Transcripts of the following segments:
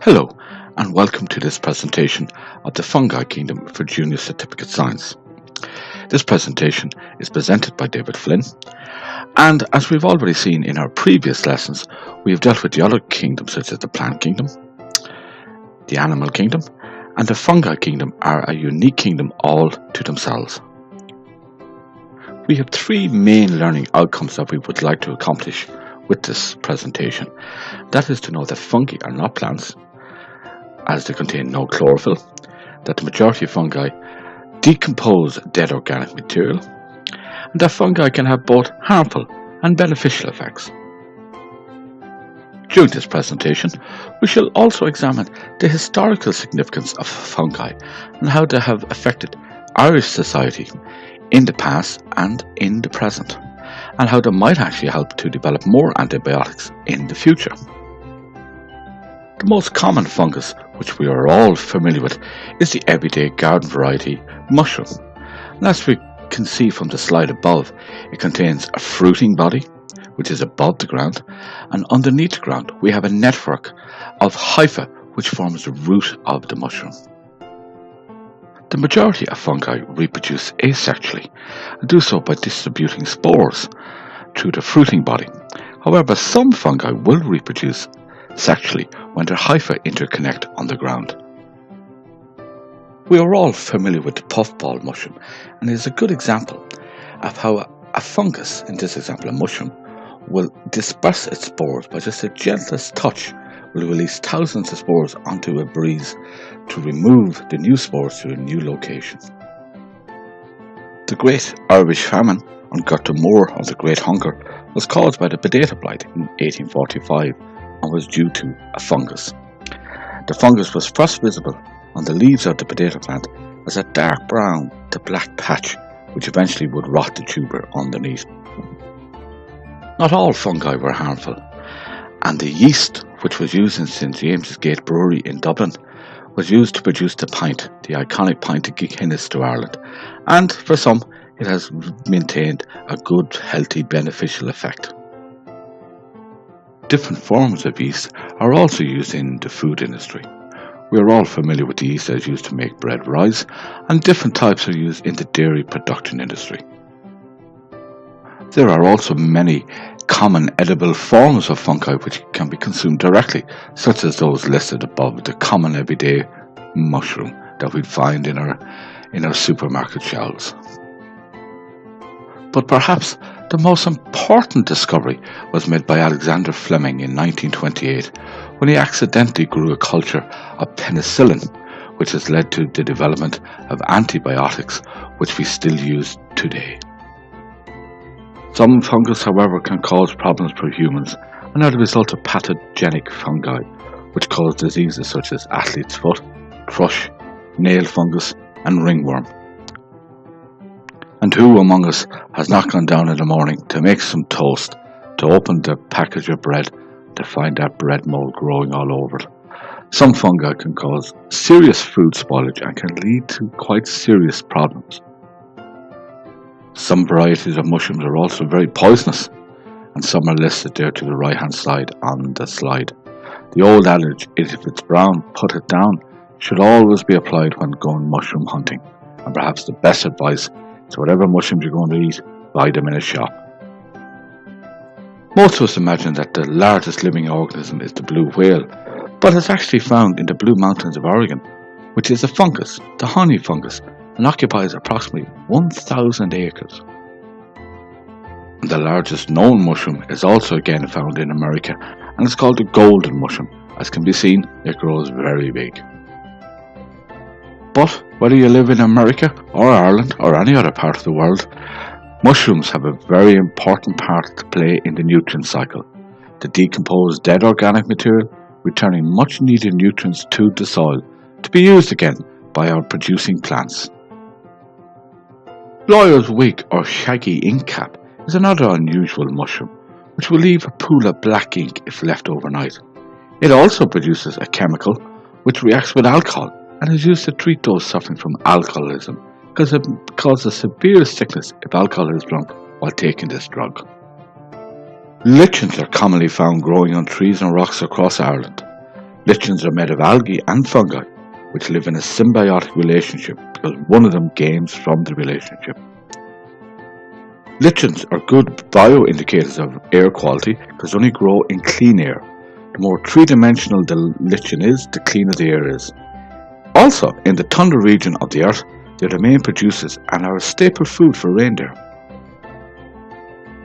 Hello, and welcome to this presentation of the fungi kingdom for Junior Certificate Science. This presentation is presented by David Flynn, and as we've already seen in our previous lessons, we have dealt with the other kingdoms such as the plant kingdom, the animal kingdom, and the fungi kingdom are a unique kingdom all to themselves. We have three main learning outcomes that we would like to accomplish with this presentation. That is to know that fungi are not plants, as they contain no chlorophyll, that the majority of fungi decompose dead organic material, and that fungi can have both harmful and beneficial effects. During this presentation, we shall also examine the historical significance of fungi and how they have affected Irish society in the past and in the present, and how they might actually help to develop more antibiotics in the future. The most common fungus, which we are all familiar with, is the everyday garden variety mushroom. And as we can see from the slide above, it contains a fruiting body, which is above the ground, and underneath the ground we have a network of hyphae, which forms the root of the mushroom. The majority of fungi reproduce asexually and do so by distributing spores through the fruiting body. However, some fungi will reproduce sexually when their hyphae interconnect on the ground. We are all familiar with the puffball mushroom, and it is a good example of how a fungus, in this example a mushroom, will disperse its spores by just the gentlest touch, will release thousands of spores onto a breeze to remove the new spores to a new location. The Great Irish Famine on Gorta Moor of the Great Hunger was caused by the potato blight in 1845 and was due to a fungus. The fungus was first visible on the leaves of the potato plant as a dark brown to black patch, which eventually would rot the tuber underneath. Not all fungi were harmful, and the yeast, which was used in St James's Gate Brewery in Dublin, was used to produce the pint, the iconic pint of Guinness to Ireland, and for some it has maintained a good, healthy, beneficial effect. Different forms of yeast are also used in the food industry. We are all familiar with the yeast that is used to make bread rise, and different types are used in the dairy production industry. There are also many common edible forms of fungi which can be consumed directly, such as those listed above, the common everyday mushroom that we find in our supermarket shelves. But perhaps the most important discovery was made by Alexander Fleming in 1928 when he accidentally grew a culture of penicillin, which has led to the development of antibiotics which we still use today. Some fungus, however, can cause problems for humans and are the result of pathogenic fungi, which cause diseases such as athlete's foot, thrush, nail fungus, and ringworm. And who among us has not gone down in the morning to make some toast, to open the package of bread, to find that bread mold growing all over it? Some fungi can cause serious food spoilage and can lead to quite serious problems. Some varieties of mushrooms are also very poisonous, and some are listed there to the right hand side on the slide. The old adage, if it's brown, put it down, should always be applied when going mushroom hunting, and perhaps the best advice is whatever mushrooms you're going to eat, buy them in a shop. Most of us imagine that the largest living organism is the blue whale, but it's actually found in the Blue Mountains of Oregon, which is a fungus, the honey fungus, and occupies approximately 1,000 acres. The largest known mushroom is also again found in America, and it's called the golden mushroom. As can be seen, it grows very big. But whether you live in America or Ireland or any other part of the world, mushrooms have a very important part to play in the nutrient cycle, to decompose dead organic material, returning much needed nutrients to the soil to be used again by our producing plants. Lawyer's wig or shaggy ink cap is another unusual mushroom which will leave a pool of black ink if left overnight. It also produces a chemical which reacts with alcohol and is used to treat those suffering from alcoholism, because it causes severe sickness if alcohol is drunk while taking this drug. Lichens are commonly found growing on trees and rocks across Ireland. Lichens are made of algae and fungi, which live in a symbiotic relationship because one of them gains from the relationship. Lichens are good bioindicators of air quality because they only grow in clean air. The more three-dimensional the lichen is, the cleaner the air is. Also, in the tundra region of the earth, they're the main producers and are a staple food for reindeer.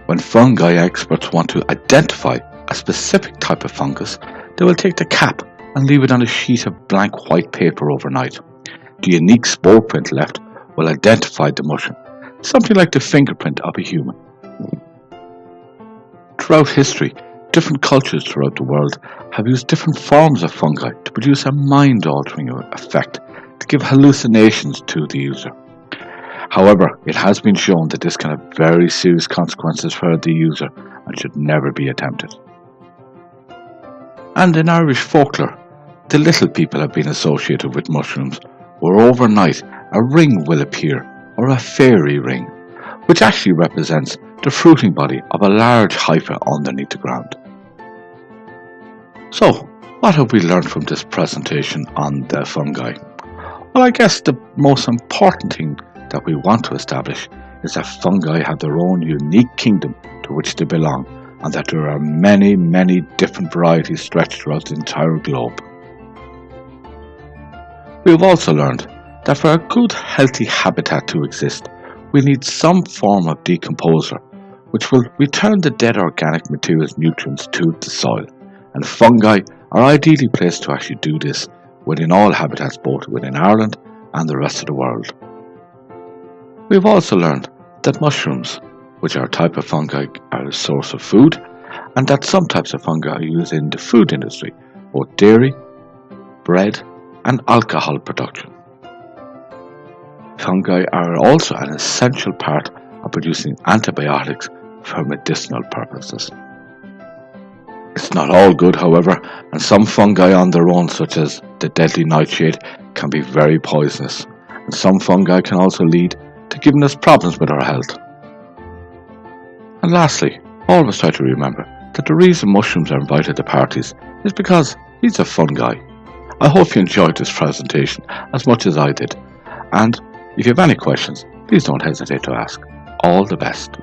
When fungi experts want to identify a specific type of fungus, they will take the cap and leave it on a sheet of blank white paper overnight. The unique spore print left will identify the mushroom, something like the fingerprint of a human. Throughout history, different cultures throughout the world have used different forms of fungi to produce a mind-altering effect to give hallucinations to the user. However, it has been shown that this can have very serious consequences for the user and should never be attempted. And in Irish folklore, the little people have been associated with mushrooms, where overnight a ring will appear, or a fairy ring, which actually represents the fruiting body of a large hypha underneath the ground. So, what have we learned from this presentation on the fungi? Well, I guess the most important thing that we want to establish is that fungi have their own unique kingdom to which they belong, and that there are many, many different varieties stretched throughout the entire globe. We have also learned that for a good, healthy habitat to exist, we need some form of decomposer, which will return the dead organic material's nutrients to the soil, and fungi are ideally placed to actually do this within all habitats, both within Ireland and the rest of the world. We have also learned that mushrooms, which are a type of fungi, are a source of food, and that some types of fungi are used in the food industry, both dairy, bread, and alcohol production. Fungi are also an essential part of producing antibiotics for medicinal purposes. It's not all good, however, and some fungi on their own, such as the deadly nightshade, can be very poisonous, and some fungi can also lead to giving us problems with our health. And lastly, always try to remember that the reason mushrooms are invited to parties is because these are fungi. I hope you enjoyed this presentation as much as I did, and if you have any questions, please don't hesitate to ask. All the best.